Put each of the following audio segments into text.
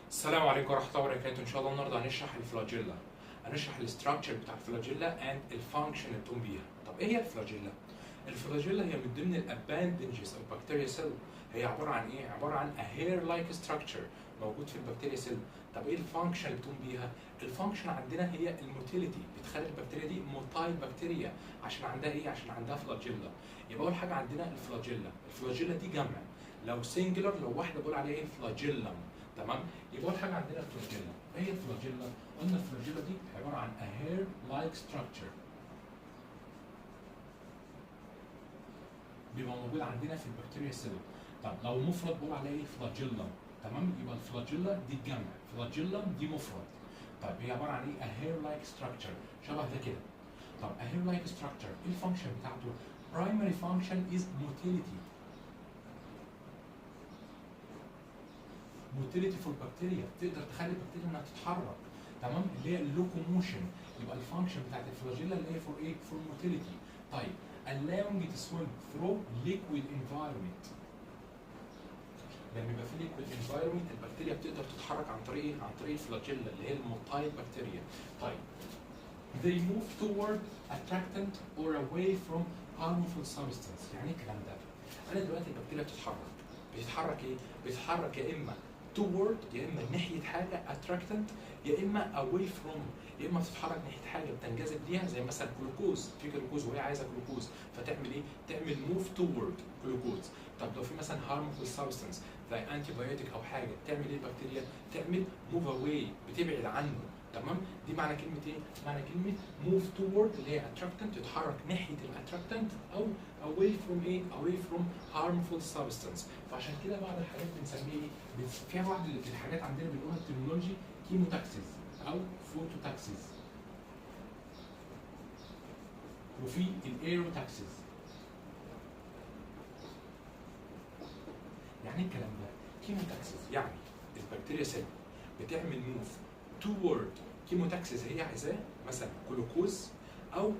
السلام عليكم ورحمة الله وبركاته. إن شاء الله النهاردة هنشرح الفلاجيلا، هنشرح الاستراكشر بتاع الفلاجيلا اند الفانكشن اللي بتقوم بيها. طب إيه هي الفلاجيلا؟ الفلاجيلا هي من ضمن الاباندنجز أو بكتيريا سيل. هي عبارة عن إيه؟ عبارة عن a hair like structure موجود في البكتيريا سيل. طب إيه الفانكشن اللي بتقوم بيها؟ الفانكشن عندنا هي الموتيليتي، بتخلي البكتيريا دي موتايل بكتيريا عشان عندها إيه؟ عشان عندها فلاجيلا. يبقى أول حاجة عندنا الفلاجيلا، الفلاجيلا دي جمع. لو سنجلر لو واحدة بقول عليها إيه؟ فلاجيلم. تمام؟ يبقى اول حاجه عندنا الفلاجيلا. ايه هي الفلاجيلا؟ قلنا الفلاجيلا دي عباره عن a hair like structure بيبقى موجود عندنا في البكتيريا سيل. طب لو مفرد بقول عليه ايه؟ فلاجيلم. تمام؟ يبقى الفلاجيلا دي الجمع، فلاجيلم دي مفرد. طيب هي عباره عن ايه؟ a hair like structure شبه ده كده. طب a hair like structure ايه الفانكشن بتاعته؟ primary function is motility. موتيليتي فور بكتيريا، تقدر تخلي البكتيريا انها تتحرك. تمام؟ اللي هي اللوكوموشن. يبقى الفانكشن بتاعت الفلاجيلا اللي هي فور ايه؟ فور موتيليتي. طيب allowing it to swim through liquid environment. لما يبقى في liquid environment البكتيريا بتقدر تتحرك عن طريق ايه؟ عن طريق الفلاجيلا اللي هي الموتايل بكتيريا. طيب they move toward attractant or away from harmful substance. يعني ايه الكلام ده؟ انا دلوقتي البكتيريا بتتحرك ايه؟ بتتحرك يا اما toward يا اما ناحيه حاجه attractant يا اما away from، يا اما بتتحرك ناحيه حاجه بتنجذب ليها زي مثلا جلوكوز، في جلوكوز وهي عايزه جلوكوز فتعمل ايه؟ تعمل move toward جلوكوز. طب لو في مثلا harmful substance زي antibiotic او حاجه تعمل ايه البكتيريا؟ تعمل move away، بتبعد عنه. تمام؟ دي معنى كلمه ايه؟ معنى كلمه move toward اللي هي attractant، تتحرك ناحيه الاتراكتنت او away from ايه؟ away from harmful substance. فعشان كده بعض الحاجات بنسميه ايه؟ فيها بعض الحاجات عندنا بنقولها الترمينولوجي كيموتاكسيس او فوتوتاكسيس. وفي الايروتاكسيس. يعني ايه الكلام ده؟ كيموتاكسيس يعني البكتيريا سيل بتعمل موف toward كيموتاكسيس هي عايزاه، مثلا جلوكوز، او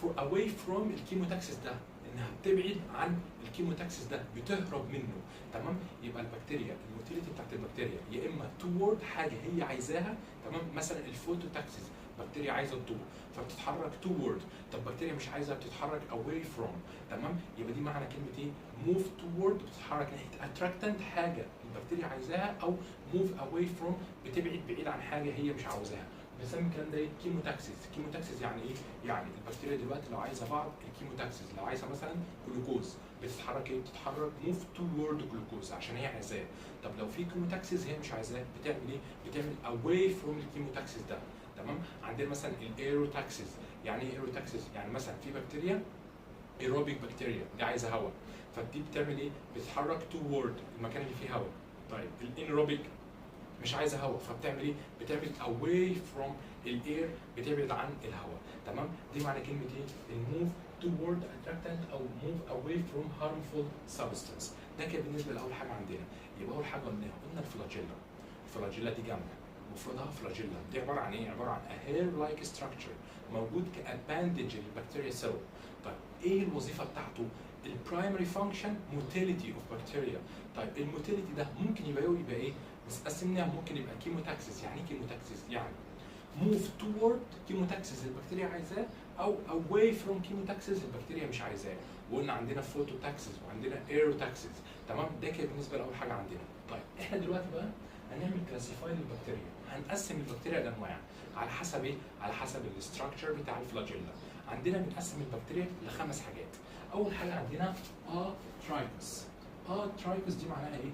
away from الكيموتاكسيس ده، انها بتبعد عن الكيموتاكسيس ده، بتهرب منه. تمام؟ يبقى البكتيريا الموتيليتي بتاعت البكتيريا يا اما toward حاجه هي عايزاها. تمام؟ مثلا الفوتوتاكسيس بكتيريا عايزه الضوء فبتتحرك toward. طب بكتيريا مش عايزه بتتحرك away from. تمام؟ يبقى دي معنى كلمه ايه؟ move toward بتتحرك ناحيه attractant حاجه البكتيريا عايزاها، او move away from بتبعد بعيد عن حاجه هي مش عاوزاها. بنسمي الكلام ده ايه؟ كيموتاكسيس. كيموتاكسيس يعني ايه؟ يعني البكتيريا دلوقتي لو عايزه بعض الكيموتاكسيس، لو عايزه مثلا جلوكوز بتتحرك ايه؟ بتتحرك موف توورد جلوكوز عشان هي عايزاه. طب لو في كيموتاكسيس هي مش عايزاه بتعمل ايه؟ بتعمل اواي فروم الكيموتاكسيس ده. تمام؟ عندنا مثلا الايروتاكسيس. يعني ايه ايروتاكسيس؟ يعني مثلا في بكتيريا ايروبيك بكتيريا دي عايزه هواء، فدي بتعمل ايه؟ بتتحرك توورد المكان اللي فيه هواء. طيب الانيروبيك مش عايزه هواء فبتعمل ايه؟ بتعمل away from الاير، بتبعد عن الهواء. تمام؟ دي معنى كلمه ايه؟ الموف toward attractant او move away from harmful substance. ده كده بالنسبه لاول حاجه عندنا. يبقى اول حاجه قلنا الفلاجيلا. الفلاجيلا دي جمع مفردها فلاجيلا، دي عباره عن ايه؟ عباره عن a hair like structure موجود كاباندج للبكتيريا سيل. طيب ايه الوظيفه بتاعته؟ البرايمري فانكشن موتيليتي اوف بكتيريا. طيب الموتيليتي ده ممكن يبقى ايه؟ بس قسمناها ممكن يبقى كيموتاكسيس. يعني ايه كيموتاكسيس؟ يعني موف توورد كيموتاكسيس البكتيريا عايزاه، او اواي فروم كيموتاكسيس البكتيريا مش عايزاه. وقلنا عندنا فوتوتاكسيس وعندنا ايروتاكسيس. تمام؟ ده كده بالنسبه لاول حاجه عندنا. طيب احنا دلوقتي بقى هنعمل كلاسيفاي للبكتيريا، هنقسم البكتيريا لانواع على حسب ايه؟ على حسب الاستراكشر بتاع الفلاجيلا. عندنا بنقسم البكتيريا لخمس حاجات. اول حاجه عندنا اترايكس. اترايكس دي معناها ايه؟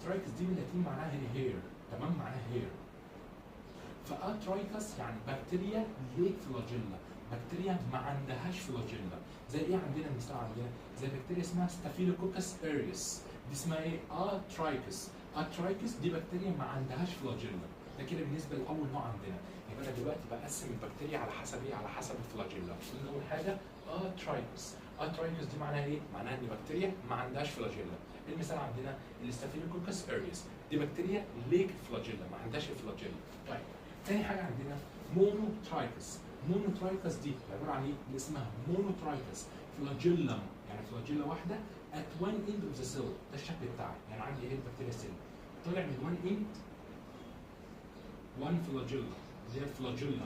ترايكس دي باللاتين معناها هير. تمام؟ معناها هير. فاترايكس يعني بكتيريا ليك فلاجيلا، بكتيريا ما عندهاش فلاجيلا. زي ايه عندنا مثال عندنا؟ زي بكتيريا اسمها ستافيلوكوكس ايريس، دي اسمها ايه؟ اترايكس. اترايكس دي بكتيريا ما عندهاش فلاجيلا. ده كده بالنسبه لاول نوع عندنا. يبقى انا دلوقتي بقسم البكتيريا على حسب ايه؟ على حسب الفلاجيلا. قلنا اول حاجه اترايكس. اترايكس دي معناها ايه؟ معناها ان بكتيريا ما عندهاش فلاجيلا. المثال عندنا الستافيلوكوكس ايريس، دي بكتيريا ليك فلاجيلا ما عندهاش الفلاجيلا. طيب تاني حاجه عندنا مونوترايكس. مونوترايكس دي عباره عن ايه؟ اللي اسمها مونوترايكس فلاجيلم، يعني فلاجيلا واحده at one end of the cell. ده الشكل بتاعي، يعني عندي ايه؟ البكتيريا سيل طلع من one end 1 فلاجيلا اللي هي الفلاجيلا،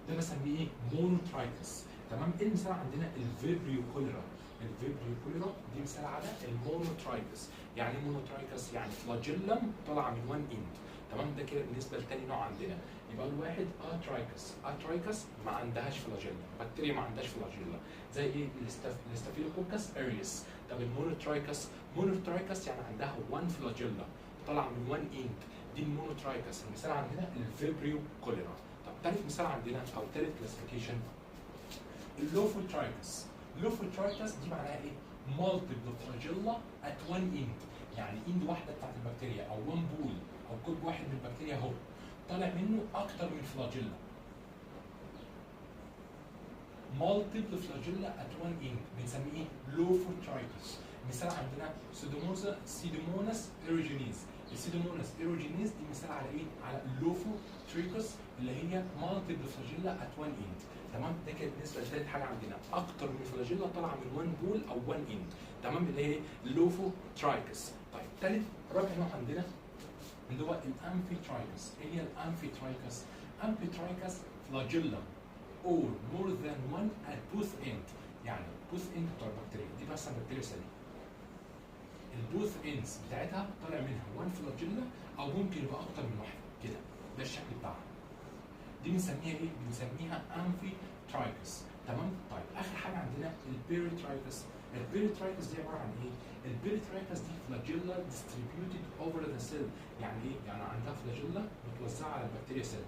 ده بسميه ايه؟ مونوترايكس. تمام. ايه المثال عندنا؟ الفيبريو كوليرا. الفيبريو كوليرا دي مثال على المونوترايكس. يعني ايه مونوترايكس؟ يعني فلاجيلم طالعه من 1 اند. تمام. ده كده بالنسبه لتاني نوع عندنا. يبقى الواحد اترايكس. اترايكس ما عندهاش فلاجيلا، بكتيريا ما عندهاش فلاجيلا، زي ايه؟ الاستافيلوكوكس اريوس. طب المونوترايكس، مونوترايكس يعني عندها 1 فلاجيلا طالعه من 1 اند، دي المونوترايكس. المثال عندنا الفيبريو كوليرا. طب ثالث مثال عندنا او ثالث كلاسيفيكيشن اللوفوترايكس. اللوفوترايكس دي معناها ايه؟ مالتيبل فلاجيلا ات 1 اند، يعني اند واحده بتاعت البكتيريا او 1 بول او كوب واحد من البكتيريا اهو طالع منه اكتر من فلاجيلا. مالتيبل فلاجيلا ات 1 اند بنسميه ايه؟ لوفوترايكس. مثال عندنا سيدوموناس ايروجينيز. السيدوموناس ايروجينيز دي مثال على ايه؟ على اللوفوترايكس اللي هي مالتيبل فلاجيلا ات 1 اند. تمام. ده كده بالنسبه لثالث حاجه عندنا، اكتر من فلاجيلا طالعه من 1 بول او 1 اند. تمام. اللي هي اللوفوترايكس. طيب ثالث رابع نوع عندنا اللي هو الامفيترايكس. ايه هي الامفيترايكس؟ امفيترايكس فلاجيلا or more than one at both end. يعني both end بتوع البكتيريا دي بس بكتيريا سليمه، البوث اندز بتاعتها طالع منها 1 فلاجيلا او ممكن يبقى اكتر من واحده كده. ده الشكل بتاعها. دي بنسميها ايه؟ بنسميها امفيترايكس. تمام. طيب اخر حاجه عندنا البيريترايكس. البيريترايكس دي عباره عن ايه؟ البيريترايكس دي فلاجيلا distributed over the cell. يعني ايه؟ يعني عندها فلاجيلا متوزعه على البكتيريا سيل.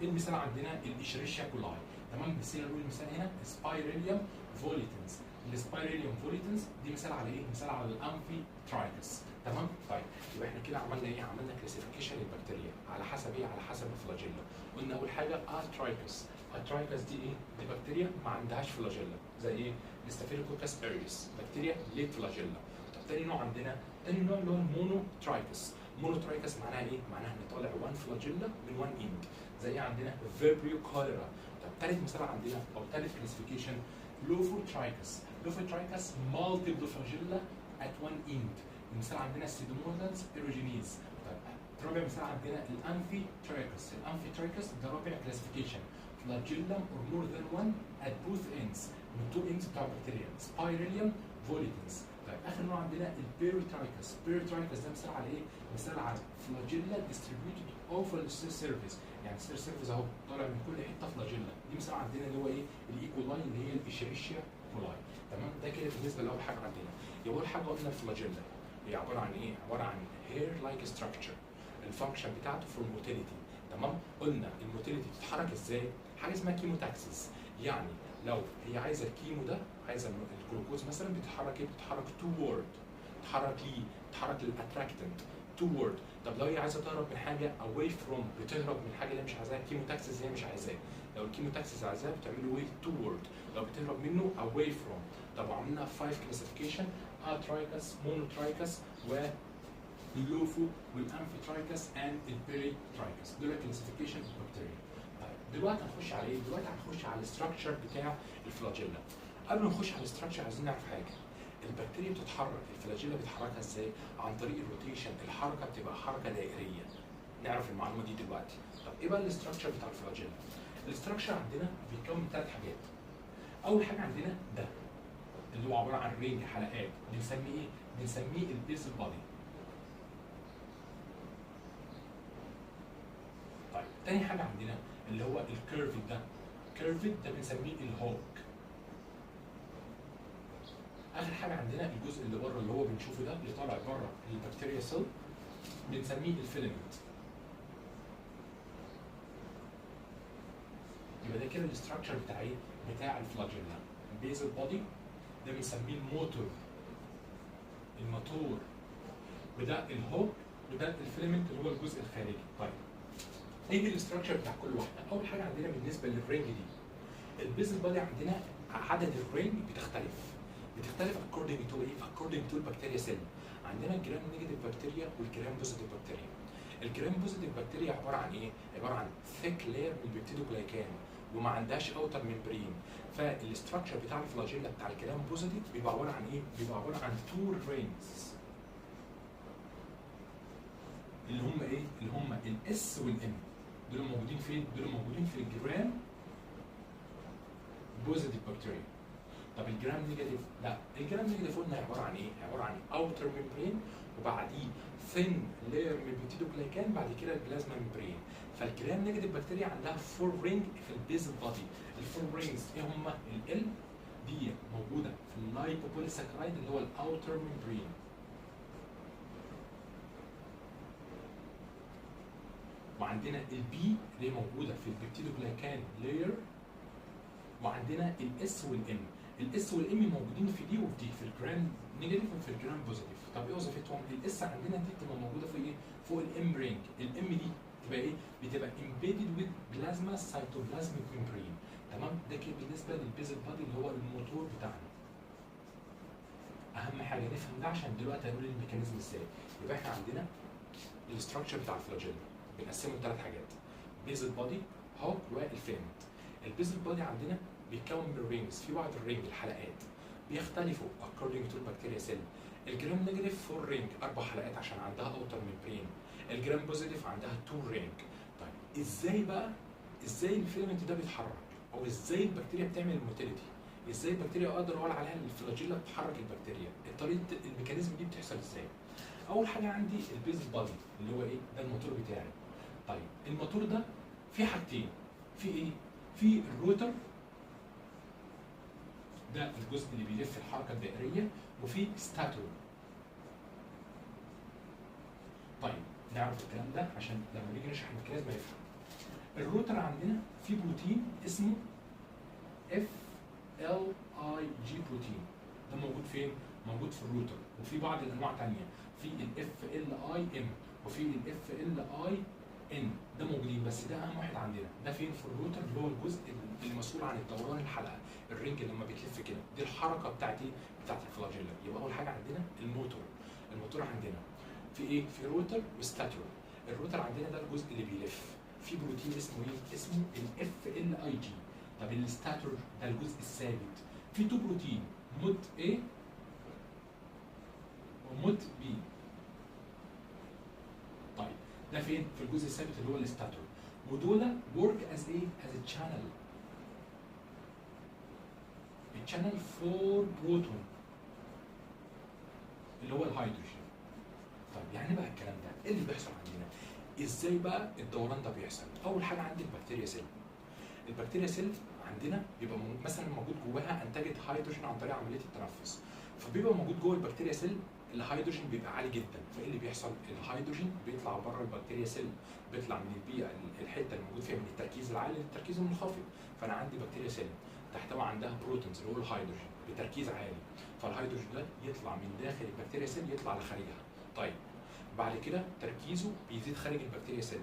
المثال عندنا الاشريشيا كولاي. تمام. نسينا نقول المثال هنا سبايريليوم فوليتنس. السبايريليوم فوليتنس دي مثال على ايه؟ مثال على الامفيترايكس. تمام. طيب يبقى احنا كده عملنا ايه؟ عملنا كلاسيفيكيشن للبكتيريا على حسب ايه؟ على حسب الفلاجيلا. قلنا اول حاجه اترايكس. اترايكس دي ايه؟ دي بكتيريا ما عندهاش فلاجيلا، زي ايه؟ الاستافيلوكوكس ايريس، بكتيريا ليك فلاجيلا. طب تاني نوع عندنا، تاني نوع اللي هو المونوترايكس. مونوترايكس معناها ايه؟ معناها ان طالع 1 فلاجيلا من 1 اند، زي عندنا فيبريو كوليرا. طب ثالث مثال عندنا او ثالث كلاسيفيكيشن لوفوترايكس. لوفوترايكس مالتيبل فلاجيلا ات 1 اند. المثال عندنا سيدوموناس ايروجينيز. طيب رابع مثال عندنا الامفيترايكس. الامفيترايكس ده رابع كلاسيفيكيشن فلاجيلم اور مور ذان 1 ات بوث اندز، من 2 اندز بتاع البكتيريا، سبايريليوم فوليتنس. طيب اخر نوع عندنا البيريترايكس. البيريترايكس ده مثال على ايه؟ مثال على فلاجيلا distributed over the cell surface. يعني السيل سيرفيس اهو طالع من كل حته فلاجيلا. دي مثال عندنا اللي هو ايه؟ الايكولاي اللي هي الاشريشيا كولاي. تمام. ده كده بالنسبه لاول حاجه عندنا. يبقى اول حاجه قلنا الفلاجيلا هي عباره عن ايه؟ عباره عن هير لايك ستراكشر. الفانكشن بتاعته فور موتيليتي. تمام. قلنا الموتيليتي بتتحرك ازاي؟ حاجه اسمها كيموتاكسيس. يعني لو هي عايزه الكيمو ده، عايزه الجلوكوز مثلا، بتتحرك ايه؟ بتتحرك توورد، بتتحرك ليه؟ بتتحرك للاتراكتنت توورد. طب لو هي عايزه تهرب من حاجه اواي فروم، بتهرب من حاجه اللي هي مش عايزاها. الكيموتاكسيس هي مش عايزاه. لو الكيموتاكسيس عايزاه بتعمل له ايه؟ توورد. لو بتهرب منه اواي فروم. طب عملنا 5 كلاسيفيكيشن: اترايكس، مونوترايكس، واللوفو والامفيترايكس اند البيريترايكس. دول كلاسيفيكيشن البكتيريا. طيب دلوقتي هنخش على ايه؟ دلوقتي هنخش على الاستراكشر بتاع الفلاجيلا. قبل ما نخش على الاستراكشر عايزين نعرف حاجه. البكتيريا بتتحرك، الفلاجيلا بتحركها ازاي؟ عن طريق الروتيشن. الحركه بتبقى حركه دائريه. نعرف المعلومه دي دلوقتي. طب ايه بقى الاستراكشر بتاع الفلاجيلا؟ الاستراكشر عندنا بيتكون من 3 حاجات. اول حاجه عندنا ده اللي هو عباره عن رينج، حلقات، بنسميه ايه؟ بنسميه البيزل بادي. طيب تاني حاجه عندنا اللي هو الكيرف ده. كيرف ده بنسميه الهوك. اخر حاجه عندنا الجزء اللي بره اللي هو بنشوفه ده، اللي طالع بره البكتيريا سيل، بنسميه الفيلامنت. يبقى ده كده الاستراكشر بتاع ايه؟ بتاع الفلاجيلا. البيزل بودي ده بنسميه الموتور، الموتور، وده الهوك، وده الفيلامنت اللي هو الجزء الخارجي. طيب ايه الاستراكشر بتاع كل واحده؟ اول حاجه عندنا بالنسبه للرينج دي، البيزل بودي عندنا عدد الرينج بتختلف according to ايه؟ according to البكتيريا سيل. عندنا الجرام نيجاتيف بكتيريا والجرام بوزيتيف بكتيريا. الجرام بوزيتيف بكتيريا عباره عن ايه؟ عباره عن ثيك لاير من البيبتيدوجلايكان وما عندهاش اوتر ممبرين. فالاستراكشر بتاع الفلاجيلا بتاع الجرام بوزيتيف بيبقى عباره عن ايه؟ بيبقى عباره عن 2 رينجز اللي هم ايه؟ اللي هم الاس والام. دول موجودين فين؟ دول موجودين في الجرام بوزيتيف بكتيريا. طب الجرام نيجاتيف؟ لا، الجرام نيجاتيف قلنا عباره عن ايه؟ عباره عن اوتر ميمبرين وبعديه ثين لاير من البيبتيدوجلايكان، بعد كده البلازما ميمبرين. فالجرام نيجاتيف بكتيريا عندها 4 رينج في البيزل بادي. الفور رينجز ايه هم؟ ال دي موجوده في اللايبوبوليساكرايد اللي هو الاوتر ميمبرين. وعندنا البي اللي هي موجوده في البيبتيدوجلايكان لاير. وعندنا الاس والام. الاس والام موجودين في دي وفي دي، في الجرام نيجاتيف وفي الجرام بوزيتيف. طب ايه وظيفتهم؟ الاس عندنا دي بتبقى موجوده في ايه؟ فوق الام رينج. الام دي بتبقى ايه؟ بتبقى امبيدد وذ بلازما سايتوبلازميك ميمبرين. تمام؟ ده كده بالنسبه للبيزل بادي اللي هو الموتور بتاعنا. اهم حاجه نفهم ده عشان دلوقتي هنقول الميكانيزم ازاي. يبقى احنا عندنا الاستراكشر بتاع الفلاجيلا بنقسمه لثلاث حاجات: بيزل بادي، هوك، والفيلمنت. البيزل بادي عندنا بيتكون من رينجز. في بعض الرينج الحلقات بيختلفوا according to البكتيريا سيل. الجرام نيجاتيف 4 رينج 4 حلقات عشان عندها اوتر ميمبرين. الجرام بوزيتيف عندها 2 رينج. طيب ازاي بقى ازاي الفيلمنت ده بيتحرك؟ او ازاي البكتيريا بتعمل الموتيليتي؟ ازاي البكتيريا اقدر اقول عليها الفلاجيلا بتحرك البكتيريا؟ طريقه الميكانيزم دي بتحصل ازاي؟ اول حاجه عندي البيزل بادي اللي هو ايه؟ ده الموتور بتاعي. طيب الموتور ده في حاجتين، في ايه؟ في الروتر، ده الجزء اللي بيلف الحركه الدائريه، وفي ستاتور. طيب نعرف الكلام ده عشان لما نيجي نشرح الميكانيزم نفهم. الروتر عندنا في بروتين اسمه اف ال اي جي بروتين. ده موجود فين؟ موجود في الروتر. وفي بعض الانواع ثانيه، في الاف ال اي ام وفي الاف ال اي ان. ده موجودين، بس ده اهم واحد عندنا. ده فين؟ في الروتر اللي هو الجزء اللي مسؤول عن الدوران الحلقه، الرينج لما بتلف كده، دي الحركه بتاعتي بتاعت الفلاجيلا. يبقى اول حاجه عندنا الموتور. الموتور عندنا في ايه؟ في روتر وستاتور. الروتر عندنا ده الجزء اللي بيلف، في بروتين اسمه ايه؟ اسمه الاف ال اي جي. طب الستاتور ده الجزء الثابت، في تو بروتين، مود A ومود B. طيب ده فين؟ في الجزء الثابت اللي هو الستاتور. ودول work as ايه؟ as a channel. الشانل فور بروتون اللي هو الهيدروجين. طيب يعني بقى الكلام ده ايه اللي بيحصل عندنا؟ ازاي بقى الدوران ده بيحصل؟ اول حاجه عندي البكتيريا سيل. البكتيريا سيل عندنا بيبقى مثلا موجود جواها انتجت هيدروجين عن طريق عمليه التنفس، فبيبقى موجود جوه البكتيريا سيل الهيدروجين بيبقى عالي جدا. فايه اللي بيحصل؟ الهيدروجين بيطلع بره البكتيريا سيل، بيطلع من البيئه الحته اللي موجود فيها من التركيز العالي للتركيز المنخفض. فانا عندي بكتيريا سيل تحتوي عندها بروتونز اللي هو الهيدروجين بتركيز عالي، فالهيدروجين ده يطلع من داخل البكتيريا سيل يطلع لخارجها. طيب بعد كده تركيزه بيزيد خارج البكتيريا سيل،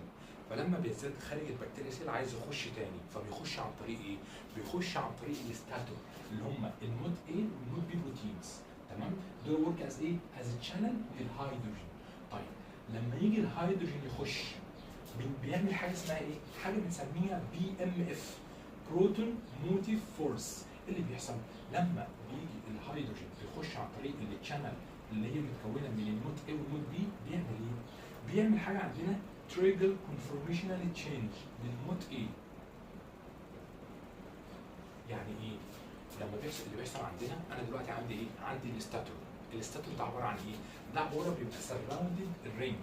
فلما بيزيد خارج البكتيريا سيل عايز يخش تاني، فبيخش عن طريق ايه؟ بيخش عن طريق الستاتور اللي هم المود A والمود B بروتينز. تمام؟ دول ورك از ايه؟ از تشانل للهيدروجين. طيب لما يجي الهيدروجين يخش بيعمل حاجه اسمها ايه؟ حاجه بنسميها BMF بروتون موتيف فورس. اللي بيحصل لما بيجي الهيدروجين بيخش عن طريق التشانل اللي هي متكونه من المود A والمود B، بيعمل ايه؟ بيعمل حاجه عندنا تريجر كونفورميشنال تشينج للمود A. يعني ايه؟ لما بيحصل اللي بيحصل عندنا، انا دلوقتي عندي ايه؟ عندي الستاتور. الستاتور ده عباره عن ايه؟ ده عباره بيبقى سراوندد الرينج.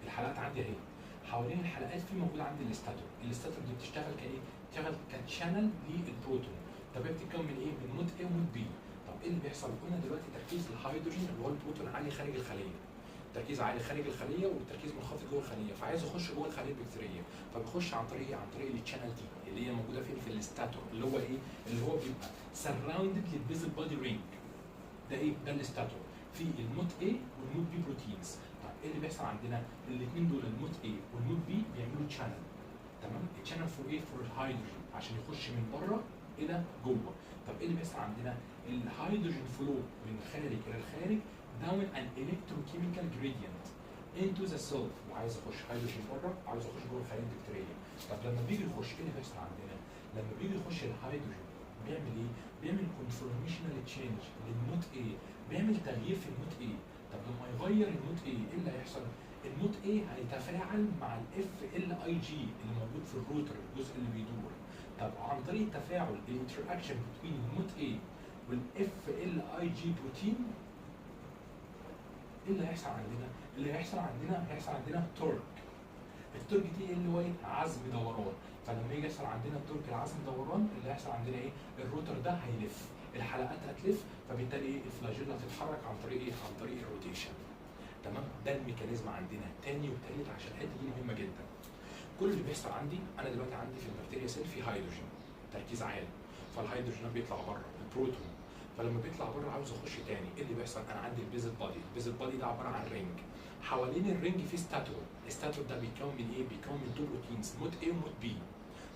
الحلقات عندي اهي، حوالين الحلقات في موجود عندي الستاتور. الستاتور دي بتشتغل كايه؟ بتشتغل كتشانل للبروتون. طب هي بتتكون من ايه؟ من مود A ومود B. طب ايه اللي بيحصل؟ قلنا دلوقتي تركيز الهيدروجين اللي هو البروتون عالي خارج الخليه، تركيز عالي خارج الخليه والتركيز منخفض جوه الخليه، فعايز يخش جوه الخليه البكتيريه، فبيخش عن طريق عن طريق التشانل دي اللي هي موجوده فين؟ في الستاتور اللي هو ايه؟ اللي هو بيبقى سراوندد للبيزل بادي رينج. ده ايه؟ ده الستاتور. في المود A والمود B بروتينز. طب ايه اللي بيحصل عندنا؟ الاثنين دول المود A والمود B بيعملوا تشانل. تمام؟ التشانل فور ايه؟ فور الهيدروجين عشان يخش من بره الى جوه. طب ايه اللي بيحصل عندنا؟ الهيدروجين فلو من الخارج الى الخارج down an electrochemical gradient into the cell، وعايز اخش هيدروجين بره، عايز اخش جوه الخلايا البكتيريه. طب لما بيجي يخش ايه اللي بيحصل عندنا؟ لما بيجي يخش الهيدروجين بيعمل ايه؟ بيعمل conformational change للمود A، بيعمل تغيير في المود A. طب لما يغير المود A ايه اللي هيحصل؟ الموت A هيتفاعل مع الاف ال اي جي اللي موجود في الروتر، الجزء اللي بيدور. طب عن طريق التفاعل الانتراكشن بين الموت A والاف ال اي جي بروتين، ايه اللي هيحصل عندنا؟ اللي هيحصل عندنا تورك. التورك دي اللي هو ايه؟ عزم دوران. فلما يجي يحصل عندنا التورك العزم دوران، اللي هيحصل عندنا ايه؟ الروتر ده هيلف، الحلقات هتلف، فبالتالي ايه؟ الفلاجيلا هتتحرك عن طريق ايه؟ عن طريق الروتيشن. تمام؟ ده الميكانيزم عندنا تاني وتالت، عشان الحته دي مهمه جدا. كل اللي بيحصل عندي، انا دلوقتي عندي في البكتيريا سيل في هيدروجين تركيز عالي، فالهيدروجين ده بيطلع بره البروتون، فلما بيطلع بره عاوز اخش تاني، ايه اللي بيحصل؟ انا عندي البيزل بادي، البيزل بادي ده عباره عن رينج، حوالين الرينج في ستاتور، الستاتور ده بيتكون من ايه؟ بيتكون من تو بروتينز، موت A وموت B،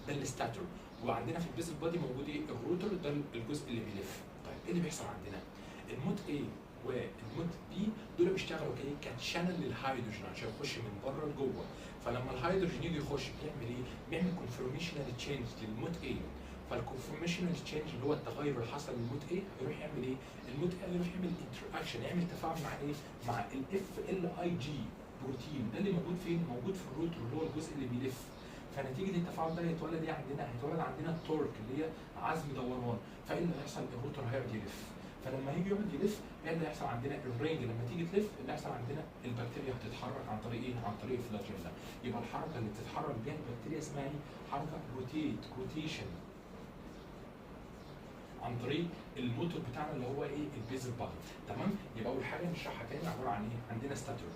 ده الستاتور. وعندنا في البيزل بادي موجود ايه؟ الروتر، ده الجزء اللي بيلف. طيب ايه اللي بيحصل عندنا؟ الموت A والموت B دول بيشتغلوا كايه؟ كتشانل للهيدروجين عشان يخش من بره لجوه. فلما الهيدروجين يجي يخش بيعمل ايه؟ بيعمل كونفورميشنال تشينج للموت A. فالكونفورميشنال تشينج اللي هو التغير اللي حصل للموت A هيروح يعمل ايه؟ الموت A هيروح يعمل انتراكشن، يعمل تفاعل مع ايه؟ مع الاف ال اي جي بروتين، ده اللي موجود فين؟ موجود في الروتر اللي هو الجزء اللي بيلف. فنتيجه التفاعل ده هيتولد ايه عندنا؟ هيتولد عندنا التورك اللي هي عزم دوران. فايه اللي هيحصل؟ الروتر هيقعد يلف. فلما يجي يقعد يلف، ايه اللي هيحصل عندنا؟ الرينج لما تيجي تلف، اللي هيحصل عندنا البكتيريا هتتحرك عن طريق ايه؟ عن طريق الفلاجيلا. يبقى الحركه اللي بتتحرك بيها البكتيريا اسمها ايه؟ حركه روتيشن، عن طريق الموتور بتاعنا اللي هو ايه؟ البيزل بادي. تمام؟ يبقى اول حاجه نشرحها تاني، عباره عن ايه؟ عندنا ستاتور،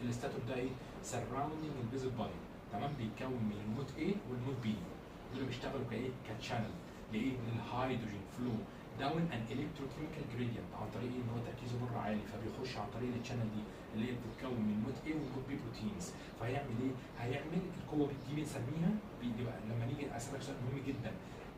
الستاتور ده ايه؟ سراوندينج البيزل بادي. تمام؟ بيتكون من الموت A والموت B، دول بيشتغلوا كايه؟ كتشانل لايه؟ للهيدروجين فلو داون ان الكتروكيميكال جريدينت، عن طريق ان هو تركيزه بره عالي، فبيخش عن طريق التشانل دي اللي هي بتتكون من موت A وموت B بروتينز. فهيعمل ايه؟ هيعمل القوه دي بنسميها، بيبقى لما نيجي اسالك سؤال مهم جدا،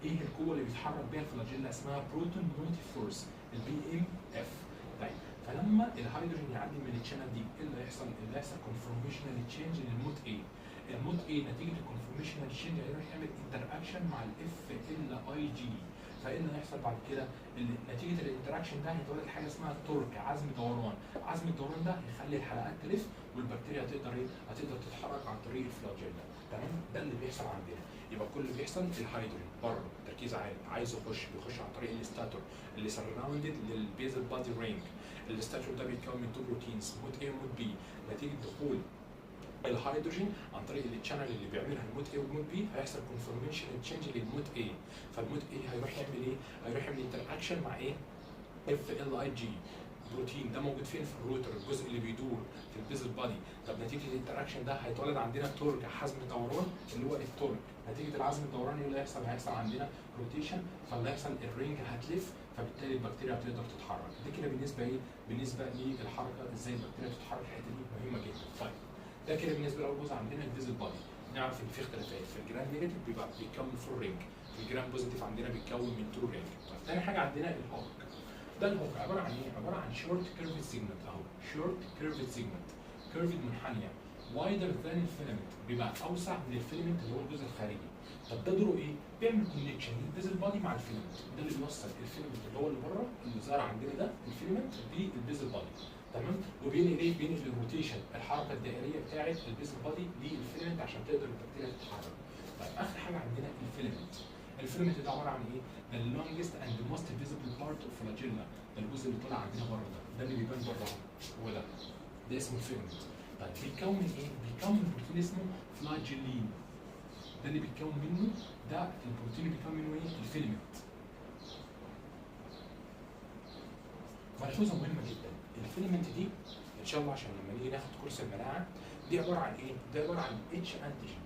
ايه القوه اللي بيتحرك بيها الفلاجيلا؟ اسمها بروتون موتيف فورس، البي ام اف. طيب فلما الهيدروجين يعدي من التشانل دي، ايه اللي هيحصل؟ اللي هيحصل كونفورميشنال تشينج للموت A. الموت A نتيجه الكونفورميشنال تشينج هيروح يعمل انتراكشن مع الاف ال اي جي. فايه اللي هيحصل بعد كده؟ نتيجه الانتراكشن ده هيتولد حاجه اسمها تورك، عزم دوران. عزم الدوران ده هيخلي الحلقات تلف، والبكتيريا هتقدر ايه؟ هتقدر تتحرك عن طريق الفلاجيلا. تمام؟ ده اللي بيحصل عندنا. يبقى كل اللي بيحصل الهيدروجين بره تركيز عالي، عايز بيخش عن طريق الستاتور اللي سراوندد للبيزل بادي رينج. الستاتور ده بيتكون من تو بروتينز، موت A وموت B. نتيجه دخول الهيدروجين عن طريق التشانل اللي بيعملها الموت A والموت B هيحصل كونفورميشن تشينج للموت A. فالموت A هيروح يعمل ايه؟ هيروح يعمل انتراكشن مع ايه؟ اف ال اي جي بروتين، ده موجود فين؟ في الروتر، الجزء اللي بيدور في البيزل بادي. طب نتيجه الانتراكشن ده هيتولد عندنا تورك، حزم دوران اللي هو التورك. نتيجه العزم الدوراني ايه اللي هيحصل؟ هيحصل عندنا روتيشن، فاللي هيحصل الرينج هتلف، فبالتالي البكتيريا هتقدر تتحرك. ده كده بالنسبه ايه؟ بالنسبه للحركه، ازاي البكتيريا تتحرك، الحته دي مهمه جدا. طيب ده كده بالنسبه لاول جزء عندنا البيزل بادي. نعرف ان في اختلافات، في الجرام نيجاتيف بيبقى بيتكون من 4 رينج، في الجرام بوزيتيف عندنا بيتكون من 2 رينج. طيب ثاني حاجه عندنا الهوك. ده الهوك عباره عن ايه؟ عباره عن شورت كيرفد سيجمنت، اهو شورت كيرفد سيجمنت، كيرفد منحنيه، وايدر ذان الفيلمنت، بيبقى اوسع من الفيلمنت اللي هو الجزء الخارجي. طب ده دوره ايه؟ بيعمل كونكشن للبيزل بادي مع الفيلمنت، ده اللي بيوصل الفيلمنت اللي هو اللي بره اللي ظهر عندنا ده الفيلمنت بالبيزل بادي. تمام؟ وبينقل ايه؟ بينقل الروتيشن، الحركه الدائريه بتاعت البيزل بادي للفيلمنت عشان تقدر البكتيريا تتحرك. طيب اخر حاجه عندنا الفيلمنت. الفيلمنت ده عباره عن ايه؟ The longest and the most visible part of flagella، ده الجزء اللي طالع عندنا بره ده اللي بيبان بره هو ده اسمه الفيلمنت. طيب بيتكون من ايه؟ بيتكون من بروتين اسمه فلاجيلين، ده اللي بيتكون منه، ده البروتين اللي بيتكون منه ايه؟ الفيلمنت. ملحوظه مهمه جدا، الفيلمنت دي ان شاء الله عشان لما نيجي ناخد كورس المناعه، دي عباره عن ايه؟ دي عباره عن اتش انتيجين.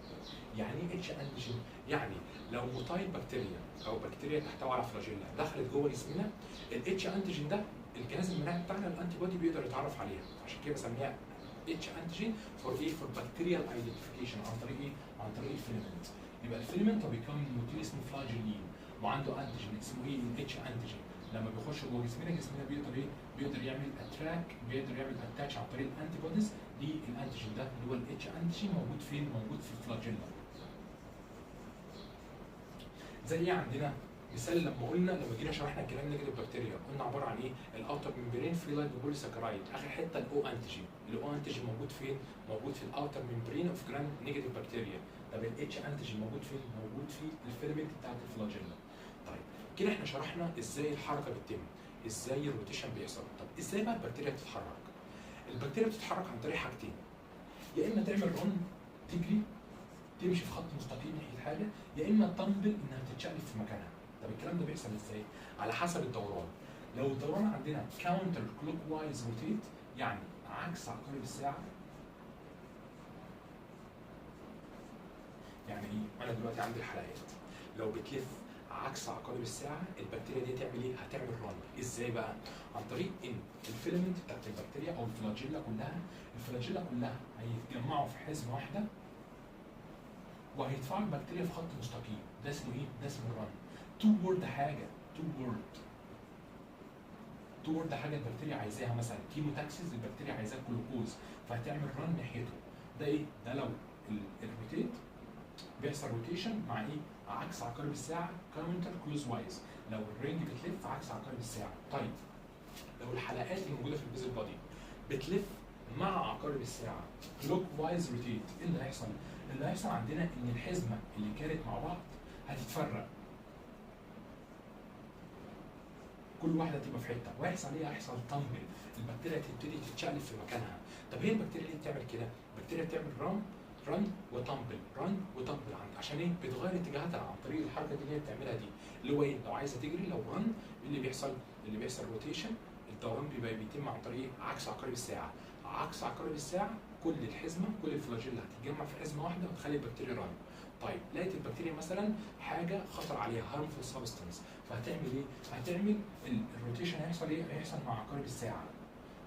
يعني ايه اتش انتيجين؟ يعني لو موتايل بكتيريا او بكتيريا تحتوي على فلاجيلا دخلت جوه جسمنا، الاتش انتيجين ده الجهاز المناعي بتاعنا الانتي بودي بيقدر يتعرف عليها، عشان كده بسميها اتش انتيجين فور ايه؟ فور بكتيريال ايدنتيفيكيشن، عن طريق ايه؟ عن طريق الفيلمنت. يبقى الفيلمنت هو بيكون من بروتين اسمه فلاجيلين، وعنده انتيجين اسمه ايه؟ الاتش انتيجين. لما بيخش جوه جسمنا بيقدر ايه؟ بيقدر يعمل اتراك، بيقدر يعمل اتاتش عن طريق الانتي بوديز للانتيجين ده اللي هو الاتش انتيجين، موجود فين؟ موجود في الفلاجيلا. زي ايه عندنا؟ مثال لما جينا شرحنا الجرام نيجاتيف بكتيريا قلنا عباره عن ايه؟ الاوتر ممبرين فري لايبوبوليساكرايد، اخر حته الاو انتيجين، الاو انتيجين موجود فين؟ موجود في الاوتر ممبرين اوف جرام نيجاتيف بكتيريا. طب الاتش انتيجين موجود فين؟ موجود في الفيلمنت بتاعت الفلاجيلا. طيب كده احنا شرحنا ازاي الحركه بتتم، ازاي الروتيشن بيحصل. طب ازاي بقى البكتيريا بتتحرك؟ البكتيريا بتتحرك عن طريق حاجتين، يا اما تعمل رن تجري تمشي في خط مستقيم ناحيه حاجه، يا اما تنبل انها تتشقلب في مكانها. طب الكلام ده بيحصل ازاي؟ على حسب الدوران. لو الدوران عندنا كاونتر كلوك وايز روتيت، يعني عكس عقارب الساعه. يعني ايه؟ انا دلوقتي عندي الحلقات لو بتلف عكس عقارب الساعه، البكتيريا دي هتعمل ايه؟ هتعمل رن. ازاي بقى؟ عن طريق ان الفيلمنت بتاعت البكتيريا او الفلاجيلا كلها هيتجمعوا في حزمه واحده وهيدفعوا البكتيريا في خط مستقيم. ده اسمه ايه؟ ده اسمه رن. توورد حاجه، توورد حاجه البكتيريا عايزاها، مثلا كيموتاكسيس البكتيريا عايزاه جلوكوز، فهتعمل رن ناحيته. ده ايه؟ ده لو الروتيت بيحصل روتيشن مع ايه؟ عكس عقارب الساعه كاونتر كلوز وايز، لو الرينج بتلف عكس عقارب الساعه. طيب لو الحلقات اللي موجوده في البيزل بادي بتلف مع عقارب الساعه كلوك وايز روتيت، ايه اللي هيحصل؟ اللي هيحصل عندنا ان الحزمه اللي كانت مع بعض هتتفرق، كل واحده تبقى في حته، وهيحصل ايه؟ هيحصل تامبل، البكتيريا تبتدي تتشقلب في مكانها. طب هي البكتيريا ليه بتعمل كده؟ البكتيريا بتعمل رن وتامبل عشان ايه؟ بتغير اتجاهاتها عن طريق الحركه دي اللي هي بتعملها دي، اللي هو ايه؟ لو عايزه تجري، لو رن، اللي بيحصل روتيشن، الدوران بيتم عن طريق عكس عقارب الساعه. عكس عقارب الساعه كل الحزمه، كل الفلاجيلا هتتجمع في حزمه واحده وتخلي البكتيريا رن. طيب لقيت البكتيريا مثلا حاجه خطر عليها هارمفul سبستانس، فهتعمل ايه؟ هتعمل الروتيشن. هيحصل ايه؟ هيحصل مع عقارب الساعه،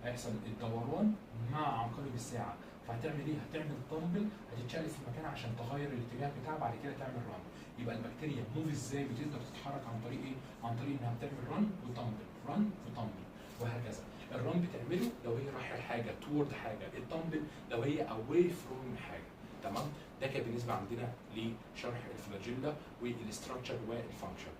هيحصل الدوران مع عقارب الساعه، فهتعمل ايه؟ هتعمل تامبل، هتتشقلب في مكانها عشان تغير الاتجاه بتاعها، بعد كده تعمل رن. يبقى البكتيريا موف ازاي بتقدر تتحرك عن طريق ايه؟ عن طريق انها بتعمل رن وتامبل وهكذا. الرن بتعمله لو هي رايحه لحاجه تورد حاجه، التامبل لو هي اواي فروم حاجه. تمام؟ ده كان بالنسبه عندنا لشرح الفلاجيلا والاستراكشر والفانكشن.